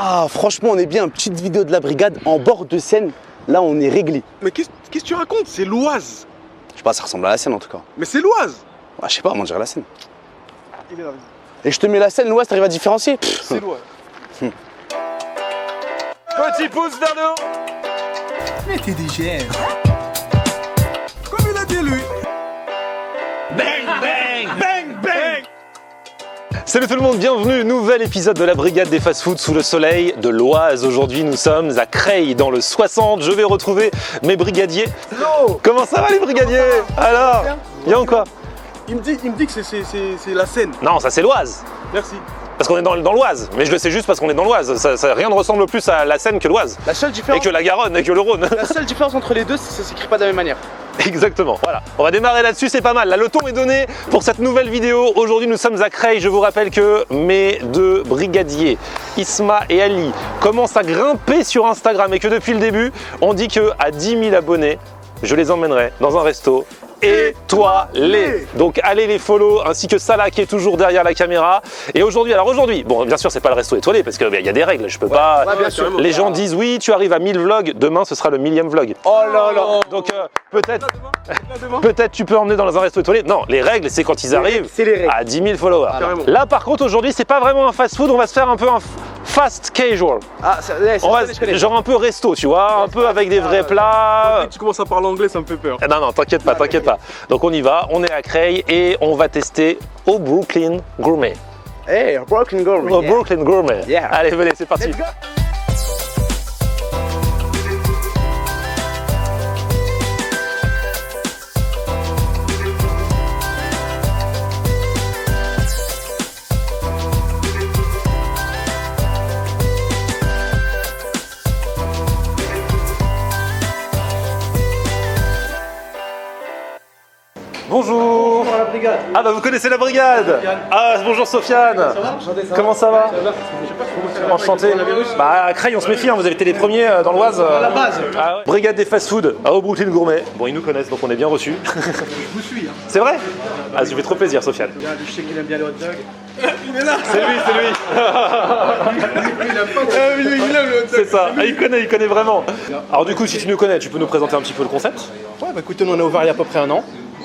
Ah, franchement, on est bien. Petite vidéo de la brigade en bord de Seine. Là, on est réglé. Mais qu'est-ce que tu racontes? C'est l'Oise. Je sais pas, ça ressemble à la Seine en tout cas. Mais c'est l'Oise. Ouais, je sais pas, moi, on dirait la Seine. Il est là. Et je te mets la Seine, l'Oise, t'arrives à différencier? C'est l'Oise. Petit pouce vers le haut. Mais t'es DGR. Comme il a dit lui. Bang, bang, bang, bang. Salut tout le monde, bienvenue, nouvel épisode de la brigade des fast-food sous le soleil de l'Oise. Aujourd'hui nous sommes à Creil dans le 60, je vais retrouver mes brigadiers. Hello. Comment ça va les brigadiers? Alors, bien ou quoi? Il me dit que c'est la Seine. Non, ça c'est l'Oise. Merci. Parce qu'on est dans l'Oise, mais je le sais juste parce qu'on est dans l'Oise. Rien ne ressemble plus à la Seine que l'Oise. La seule Et différence, que la Garonne, et que le Rhône. la seule différence entre les deux, c'est que ça s'écrit pas de la même manière. Exactement, voilà. On va démarrer là-dessus, c'est pas mal. Là, le ton est donné pour cette nouvelle vidéo. Aujourd'hui, nous sommes à Creil. Je vous rappelle que mes deux brigadiers, Isma et Ali, commencent à grimper sur Instagram et que depuis le début, on dit qu'à 10 000 abonnés, je les emmènerai dans un resto étoilé. Donc allez les follow, ainsi que Salah qui est toujours derrière la caméra. Et aujourd'hui, bon bien sûr c'est pas le resto étoilé parce qu'il y a des règles, je peux pas... ouais, bien sûr. Les gens disent oui, tu arrives à 1000 vlogs, demain ce sera le 1000e vlog. Oh là là. Donc peut-être tu peux emmener dans un resto étoilé. Non, les règles c'est quand ils arrivent c'est les règles. à 10 000 followers. Carrément. Là par contre aujourd'hui c'est pas vraiment un fast food, on va se faire un peu un fast casual. Ah, ouais, On va, je connais. genre un peu resto, tu vois, un peu avec des vrais plats. Dès que tu commences à parler anglais, ça me fait peur. Non, t'inquiète pas, t'inquiète pas. Donc on y va, on est à Creil et on va tester au Brooklyn Gourmet. Hey, Broken Gourmet. Au Brooklyn Gourmet. Yeah. Allez, venez, c'est parti. Let's go. Bonjour. La brigade. Ah bah vous connaissez la brigade. Ah bonjour Sofiane. Comment ça va? Enchanté. Bah à Creil on se méfie, hein, vous avez été les premiers dans l'Oise. À la base. Ah ouais. Brigade des fast-food au Brooklyn Gourmet. Bon ils nous connaissent donc on est bien reçus. Je vous suis. Hein. C'est vrai? Ah ça fait trop plaisir Sofiane. Je sais qu'il aime bien les hot dogs. Il est là. C'est lui, c'est lui. Il aime pas Il aime le hot dog. C'est ça. Ah, il connaît vraiment. Alors du coup si tu nous connais, tu peux nous présenter un petit peu le concept? Ouais, bah écoutez, nous on a ouvert il y a à peu près un an.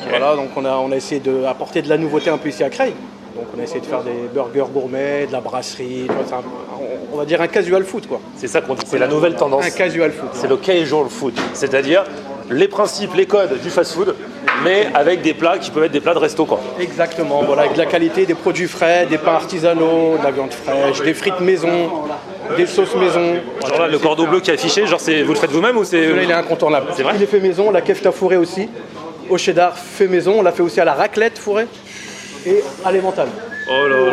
Voilà, donc on a essayé d'apporter de la nouveauté un peu ici à Creil. Donc on a essayé de faire des burgers gourmets, de la brasserie, tu vois, c'est on va dire un casual food quoi. C'est ça qu'on dit, c'est la nouvelle tendance. Un casual food. C'est le casual food, c'est-à-dire les principes, les codes du fast-food, mais avec des plats qui peuvent être des plats de resto quoi. Exactement, voilà, avec de la qualité, des produits frais, des pains artisanaux, de la viande fraîche, des frites maison, des sauces maison. Genre là, le cordon bleu qui est affiché, genre vous le faites vous-même ou c'est... Celui-là il est incontournable. C'est vrai? Il est fait maison, la kefta fourrée aussi, au cheddar fait maison, on l'a fait aussi à la raclette fourrée et à l'emmental. Oh là là.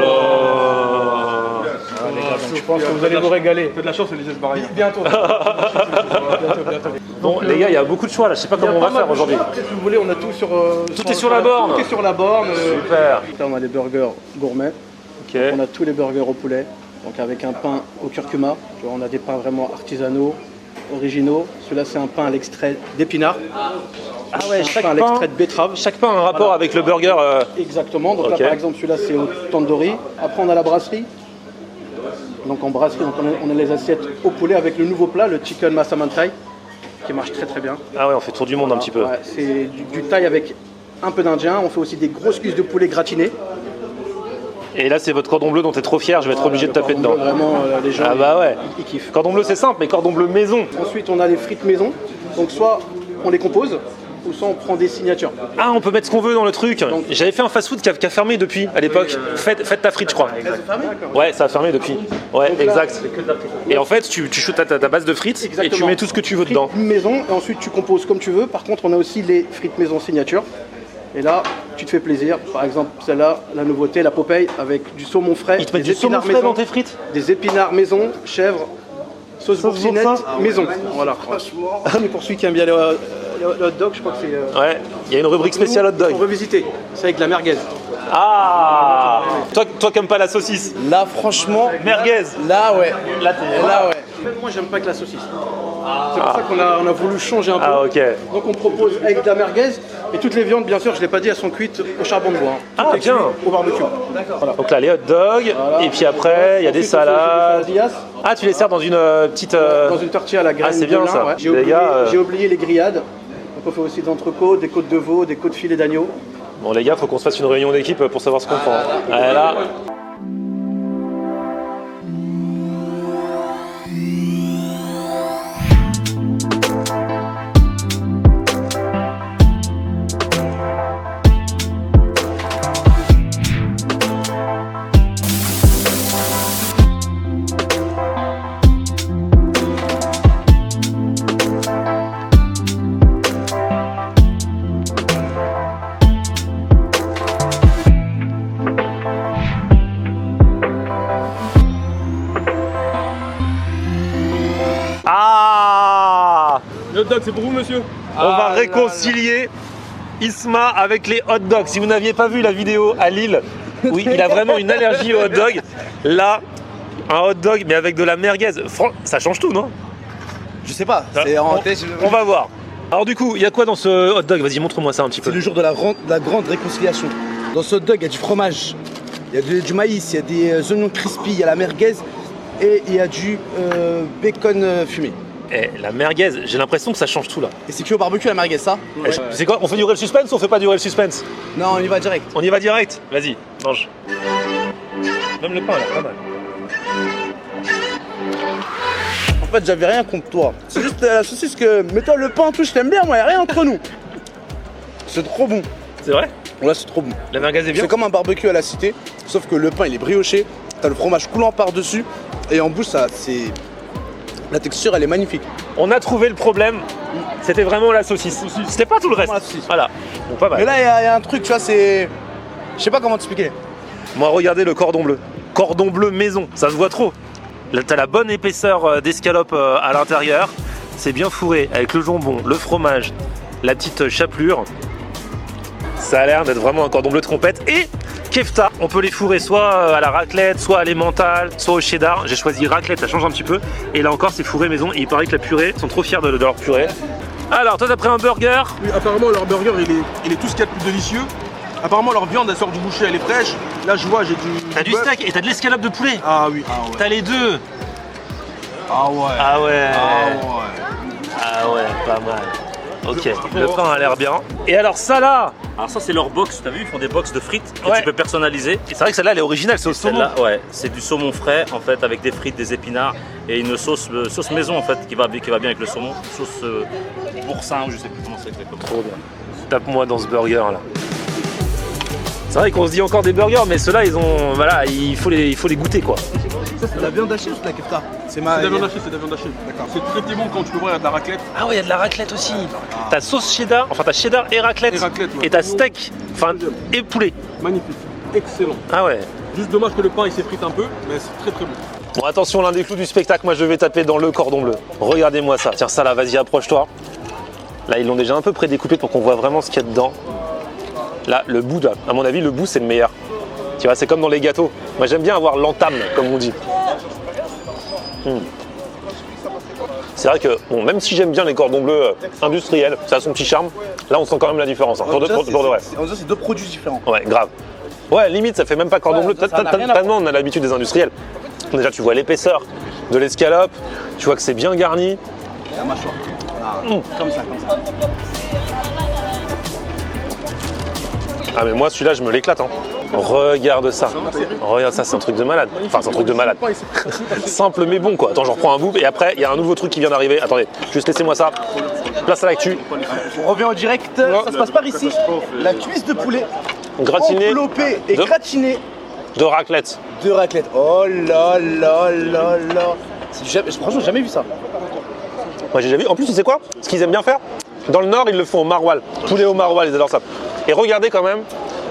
Voilà, les gars, donc je pense que vous allez vous régaler. Fais de la chance, Elisabeth Barrière. Bientôt. bientôt. Bon les gars, il y a beaucoup de choix là, je sais pas comment on va faire aujourd'hui. Si vous voulez, on a tout sur... est sur la borne. Tout est sur la borne. Super. Là, on a des burgers gourmets. Ok. On a tous les burgers au poulet. Donc avec un pain au curcuma. Tu vois, on a des pains vraiment artisanaux, originaux. Celui-là, c'est un pain à l'extrait d'épinards. Ah ouais, C'est un pain à l'extrait de betterave. chaque pain a un rapport avec le burger. Exactement. Donc Ok. là, par exemple, celui-là, c'est au tandoori. Après, on a la brasserie. Donc en brasserie, donc on a les assiettes au poulet avec le nouveau plat, le chicken massaman thai, qui marche très très bien. Ah ouais, on fait tour du monde un petit peu. Ouais, c'est du thaï avec un peu d'indien. On fait aussi des grosses cuisses de poulet gratinées. Et là c'est votre cordon bleu dont t'es trop fier, je vais être obligé de taper dedans. Vraiment, les gens, Ah bah ouais. ils kiffent. Cordon bleu c'est simple, mais cordon bleu maison. Ensuite, on a les frites maison. Donc soit on les compose, ou soit on prend des signatures. Ah, on peut mettre ce qu'on veut dans le truc. J'avais fait un fast-food qui a fermé depuis, à l'époque. Faites ta frite, je crois. Ouais, ça a fermé depuis. Ouais, Donc là, exact. Et en fait, tu shoots ta base de frites et tu Exactement. mets tout ce que tu veux dedans. Frites maison, et ensuite tu composes comme tu veux. Par contre, on a aussi les frites maison signature. Et là, tu te fais plaisir. Par exemple, celle-là, la nouveauté, la Popeye, avec du saumon frais. Ils te mettent des du saumon épinards frais maison, dans tes frites? des épinards maison, chèvre, sauce boursinette, boursin. maison. Voilà. Mais pour celui qui aime bien le hot dog, je crois que c'est... Ouais, il y a une rubrique spéciale hot dog. Revisité. C'est avec la merguez. Ah, toi qui aimes pas la saucisse. Là, franchement, Merguez. là, ouais. Là, t'es... Là, ouais. Même moi, j'aime pas que la saucisse. C'est pour ça qu'on a voulu changer un peu. Ah, ok. Donc on propose avec de la merguez et toutes les viandes, bien sûr, je ne l'ai pas dit, elles sont cuites au charbon de bois. Ah, Tout est bien. cuit au barbecue. Voilà. Donc là, les hot dogs, Voilà. et puis après, il y a des Ensuite, on fait salades. des quesadillas Ah, tu les sers dans une petite. dans une tortilla à la graine c'est bien, de lin, ça. ouais. Les gars, J'ai oublié les grillades. Donc on fait aussi des entrecôtes, des côtes de veau, des côtes filets d'agneau. Bon, les gars, faut qu'on se fasse une réunion d'équipe pour savoir ce qu'on prend. Allez, là. Ah, Le hot dog, c'est pour vous, monsieur? on va réconcilier Isma avec les hot dogs. Si vous n'aviez pas vu la vidéo à Lille, oui, il a vraiment une allergie aux hot dogs. Là, un hot dog, mais avec de la merguez. Ça change tout, non? Je sais pas, on, c'est en tête. on va voir. Alors du coup, il y a quoi dans ce hot dog? Vas-y, montre-moi ça un petit peu. C'est le jour de la grande réconciliation. Dans ce hot dog, il y a du fromage, il y a du maïs, il y a des oignons crispy, il y a la merguez et il y a du bacon fumé. Eh, la merguez, j'ai l'impression que ça change tout là. Et c'est cuit au barbecue la merguez, ça? Eh, tu sais quoi? On fait durer le suspense ou on fait pas durer le suspense? Non, on y va direct. On y va direct? Vas-y, mange. Même le pain, là, pas mal. En fait, j'avais rien contre toi. C'est juste la saucisse que. Mais toi, le pain, tout, je t'aime bien, moi, y a rien entre nous. C'est trop bon. C'est vrai? Là, c'est trop bon. La merguez est bien? C'est comme un barbecue à la cité, sauf que le pain, il est brioché. T'as le fromage coulant par-dessus. Et en bouche, ça, c'est. La texture, elle est magnifique. On a trouvé le problème, c'était vraiment la saucisse. C'était pas tout le reste. Vraiment la saucisse. Voilà, bon, pas mal. Mais là, il y a un truc, tu vois, c'est. Je sais pas comment t'expliquer. Moi, regardez le cordon bleu. Cordon bleu maison, ça se voit trop. Là, t'as la bonne épaisseur d'escalope à l'intérieur. C'est bien fourré avec le jambon, le fromage, la petite chapelure. Ça a l'air d'être vraiment un cordon bleu trompette. Et kefta, on peut les fourrer soit à la raclette, soit à l'emmental, soit au cheddar. J'ai choisi raclette, ça change un petit peu. Et là encore, c'est fourré maison. Et il paraît que la purée, ils sont trop fiers de leur purée. Alors, toi, t'as pris un burger. Oui, apparemment, leur burger, il est tout ce qu'il y a de plus délicieux. Apparemment, leur viande, elle sort du boucher, elle est fraîche. Là, je vois, j'ai du. T'as du bœuf. steak et t'as de l'escalope de poulet. Ah oui, ah ouais. T'as les deux. Ah ouais. Ah ouais. Ah ouais. Ah ouais, pas mal. Ok, le pain a l'air bien. Et alors ça là, Alors ça c'est leur box, t'as vu, ils font des box de frites que Ouais. tu peux personnaliser. et c'est vrai que celle-là elle est originale, c'est au saumon. Celle-là, ouais, c'est du saumon frais en fait avec des frites, des épinards et une sauce maison en fait qui va bien avec le saumon, sauce boursin ou je sais plus comment c'est exactement. Trop bien. Tape-moi dans ce burger là. C'est vrai qu'on se dit encore des burgers, mais ceux-là ils ont, voilà, il faut les goûter quoi. Ça, c'est de la viande hachée ou c'est de la kefta? C'est C'est de la viande hachée, c'est de la viande hachée. D'accord. C'est très bon quand tu peux voir, il y a de la raclette. Ah ouais, il y a de la raclette aussi. T'as sauce cheddar, enfin t'as cheddar et raclette. Et raclette, ouais. Et t'as steak, enfin et poulet. Magnifique. Excellent. Ah ouais. Juste dommage que le pain il s'effrite un peu, mais c'est très très bon. Bon attention, l'un des clous du spectacle, moi je vais taper dans le cordon bleu. Regardez-moi ça. Tiens ça là, vas-y approche-toi. Là ils l'ont déjà un peu prédécoupé pour qu'on voit vraiment ce qu'il y a dedans. Là, le bout, là, à mon avis, le bout c'est le meilleur. Tu vois, c'est comme dans les gâteaux. Moi j'aime bien avoir l'entame, comme on dit. C'est vrai que, bon, même si j'aime bien les cordons bleus industriels, ça a son petit charme, là on sent quand même la différence, hein, pour de vrai. On dirait que c'est deux produits différents. Ouais, grave. Ouais, limite, ça fait même pas cordon bleu. ça n'a rien à Tellement on a l'habitude des industriels. Déjà, tu vois l'épaisseur de l'escalope, tu vois que c'est bien garni. La mâchoire. Ah, comme ça, comme ça. Ah, mais moi, celui-là, je me l'éclate. Hein. Regarde ça. Regarde ça, c'est un truc de malade. Enfin, c'est un truc de malade. Simple mais bon, quoi. Attends, j'en reprends un bout. Et après, il y a un nouveau truc qui vient d'arriver. Attendez, juste laissez-moi ça. Place à l'actu. On revient en direct. Ça se passe par ici. La cuisse de poulet. Gratiné Enveloppée et de- gratinée de raclette. de raclette. Oh là là là là. Franchement, j'ai jamais vu ça. Moi, j'ai déjà vu. En plus, tu sais quoi? Ce qu'ils aiment bien faire, dans le Nord, ils le font au maroilles. Poulet au maroilles, ils adorent ça. Et regardez quand même,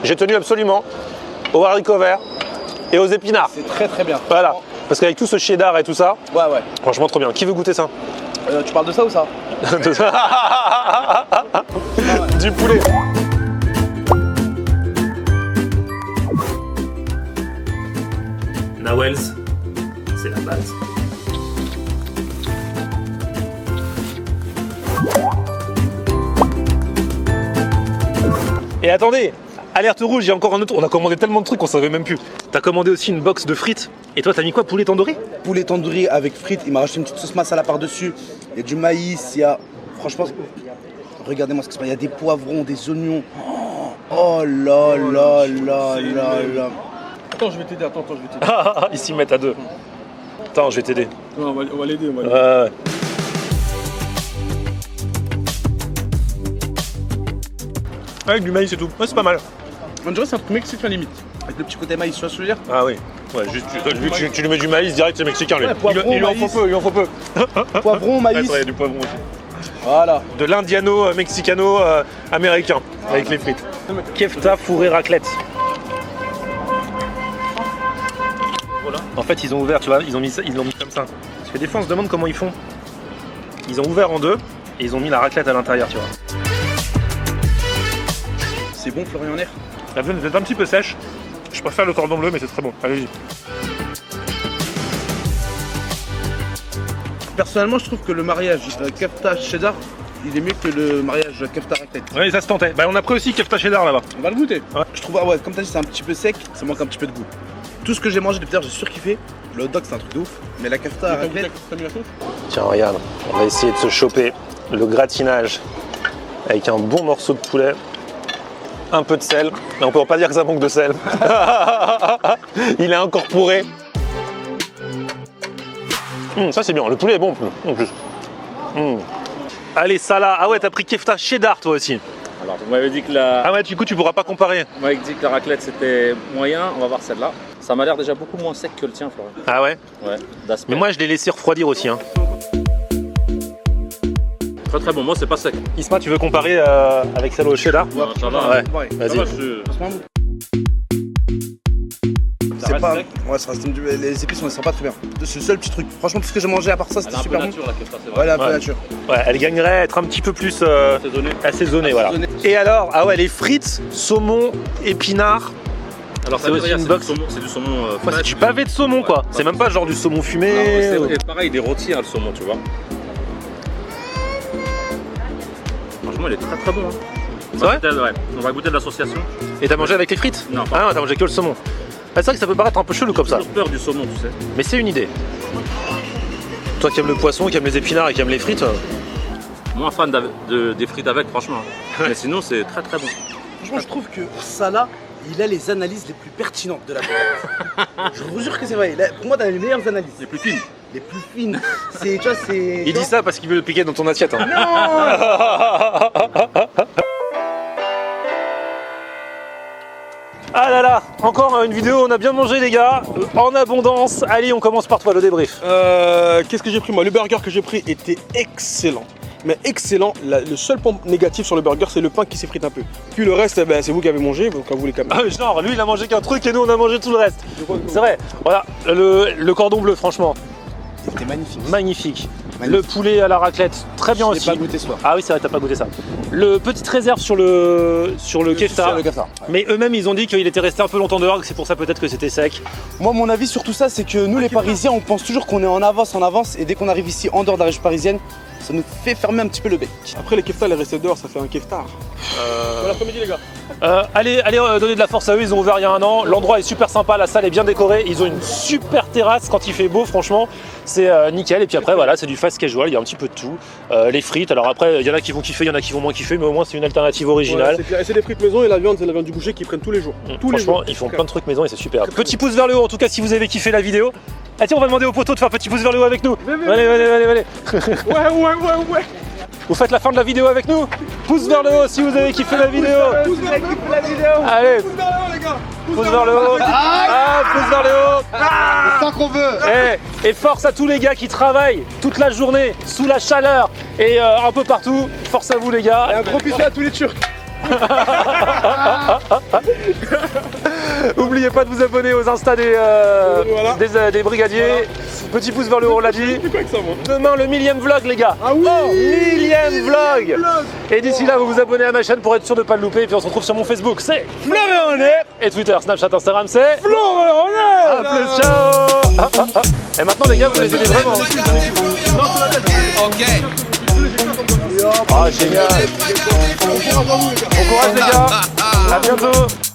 j'ai tenu absolument aux haricots verts et aux épinards. C'est très très bien. Voilà. Parce qu'avec tout ce cheddar et tout ça, Ouais, ouais. franchement, trop bien. Qui veut goûter ça? Tu parles de ça ou ça? Du poulet. Nawels, c'est la base. Et attendez, alerte rouge, il y a encore un autre. On a commandé tellement de trucs qu'on savait même plus. T'as commandé aussi une box de frites. Et toi, t'as mis quoi? Poulet tandoori? Poulet tandoori avec frites. Il m'a rajouté une petite sauce masala par-dessus. Il y a du maïs, il y a. Franchement, regardez-moi ce qui se passe. Il y a des poivrons, des oignons. Oh là là là là là. Attends, je vais t'aider, je vais t'aider. Ils s'y mettent à deux. Attends, je vais t'aider. On va l'aider, Avec du maïs et tout. Ouais, c'est pas mal. On dirait que c'est un truc mexicain limite. Avec le petit côté maïs, tu vois ce que je veux dire? Ah oui. Ouais, juste, tu lui mets du maïs direct, c'est mexicain lui. Ouais, poivron, il lui en maïs. faut peu, il lui en faut peu. Poivron, maïs. Ouais, il y a du poivron aussi. Voilà. De l'indiano-mexicano-américain avec les frites. Kefta fourré raclette. Voilà. En fait, ils ont ouvert, tu vois, ils l'ont mis comme ça. Parce que des fois, on se demande comment ils font. Ils ont ouvert en deux et ils ont mis la raclette à l'intérieur, tu vois. C'est bon, Florian Air. La viande est un petit peu sèche. Je préfère le cordon bleu, mais c'est très bon. Allez-y. Personnellement, je trouve que le mariage kefta cheddar, il est mieux que le mariage kefta raclette. Oui, ça se tentait. Bah, on a pris aussi kefta cheddar là-bas. On va le goûter. Ouais. Je trouve, ouais, comme t'as dit, c'est un petit peu sec, ça manque un petit peu de goût. Tout ce que j'ai mangé depuis tard, j'ai surkiffé. Le hot dog, c'est un truc de ouf. Mais la kefta raclette. Tiens, regarde, on va essayer de se choper le gratinage avec un bon morceau de poulet, un peu de sel, mais on peut pas dire que ça manque de sel. Il est incorporé. Ça c'est bien, le poulet est bon en plus. Allez, Salah, ah ouais, t'as pris kefta cheddar toi aussi. Alors, vous m'avez dit que la... Ah ouais, du coup tu pourras pas comparer. Vous m'avez dit que la raclette c'était moyen, on va voir celle-là. Ça m'a l'air déjà beaucoup moins sec que le tien, Florian. Ah ouais? Ouais, d'aspect. Mais moi je l'ai laissé refroidir aussi. Hein. Très très bon, moi c'est pas sec. Isma, tu veux comparer avec celle au cheddar? Ouais, ça va. Ouais, Ça vas-y. va, C'est pas. Ouais, ça reste les épices, on les sent pas très bien. C'est le seul petit truc. Franchement, tout ce que j'ai mangé à part ça, Elle c'était est un peu super bon. nature la kefta, c'est Ouais, vrai. elle est un peu Ouais. nature. Ouais, elle gagnerait à être un petit peu plus assaisonnée, voilà. Assaisonnée. Et alors, ah ouais, les frites, saumon, épinards. Alors C'est ça aussi derrière, une c'est box. c'est du saumon Ouais, c'est frais. du pavé de saumon quoi. C'est même pas genre du saumon fumé. Non, c'est pareil, il est rôti hein, le saumon, tu vois. Franchement, il est très très bon. Hein. C'est vrai? On va goûter de l'association. Et t'as mangé avec les frites? Non, Ah non, t'as mangé que le saumon. Ah, c'est vrai que ça peut paraître un peu chelou comme ça. J'ai toujours peur du saumon, tu sais. Mais c'est une idée. Toi qui aimes le poisson, qui aime les épinards et qui aime les frites. Moins fan des frites avec, franchement. Mais sinon, c'est très très bon. Franchement, je trouve que Salah, il a les analyses les plus pertinentes de la boîte. Je vous jure que c'est vrai. Pour moi, t'as les meilleures analyses. Les plus fines. Les plus fines. C'est, tu vois, c'est. Il dit ça parce qu'il veut le piquer dans ton assiette. Hein. Ah là là, encore une vidéo, on a bien mangé les gars, en abondance. Allez, on commence par toi, le débrief. Qu'est-ce que j'ai pris moi? Le burger que j'ai pris était excellent. Mais excellent, le seul point négatif sur le burger, c'est le pain qui s'effrite un peu. Puis le reste, ben, c'est vous qui avez mangé, donc à vous les caméras. Ah, genre, lui il a mangé qu'un truc et nous on a mangé tout le reste. C'est vrai, voilà, le cordon bleu, franchement, C'était magnifique. magnifique. Magnifique. Le poulet à la raclette, très bien Je aussi. l'ai pas goûté ce soir. Ah oui, c'est vrai, t'as pas goûté ça. Le petite réserve sur le kefta. Le kefta. Mais eux-mêmes, ils ont dit qu'il était resté un peu longtemps dehors, que c'est pour ça peut-être que c'était sec. Moi, mon avis sur tout ça, c'est que nous, les Parisiens, on pense toujours qu'on est en avance, et dès qu'on arrive ici, en dehors de la région parisienne, ça nous fait fermer un petit peu le bec. Après les keftas, les restés dehors, ça fait un keftar. Bon après-midi les gars. Allez donner de la force à eux, ils ont ouvert il y a un an. L'endroit est super sympa, la salle est bien décorée. Ils ont une super terrasse quand il fait beau, franchement, c'est nickel. Et puis après, voilà, c'est du fast casual, il y a un petit peu de tout. Les frites, alors après, il y en a qui vont kiffer, il y en a qui vont moins kiffer, mais au moins c'est une alternative originale. Ouais, c'est des frites maison et la viande, c'est la viande du boucher qu'ils prennent tous les jours. Tous les Franchement, jours. ils font plein de trucs maison et c'est super. Petit pouce vers le haut en tout cas si vous avez kiffé la vidéo. Ah tiens, on va demander au poteau de faire petit pouce vers le haut avec nous. Allez. Ouais. Vous faites la fin de la vidéo avec nous. Pouce vers le haut si vous avez kiffé la vidéo. Allez, pouce vers le haut. Ah, pouce vers le haut. C'est ça qu'on veut. Et force à tous les gars qui travaillent toute la journée sous la chaleur et un peu partout. Force à vous les gars. Et un gros bisou à tous les Turcs. N'oubliez pas de vous abonner aux Insta des brigadiers. Petit pouce vers le haut, on l'a dit. C'est quoi que ça moi? Demain le 1000e vlog les gars. Ah oui, 1000e vlog. Et d'ici là vous vous abonnez à ma chaîne pour être sûr de pas le louper. Et puis on se retrouve sur mon Facebook, c'est Florian Air. Et Twitter, Snapchat, Instagram, c'est Florian Air. A plus, ciao. Et maintenant les gars vous les aidez vraiment. Ah génial. Bon courage les gars. À bientôt.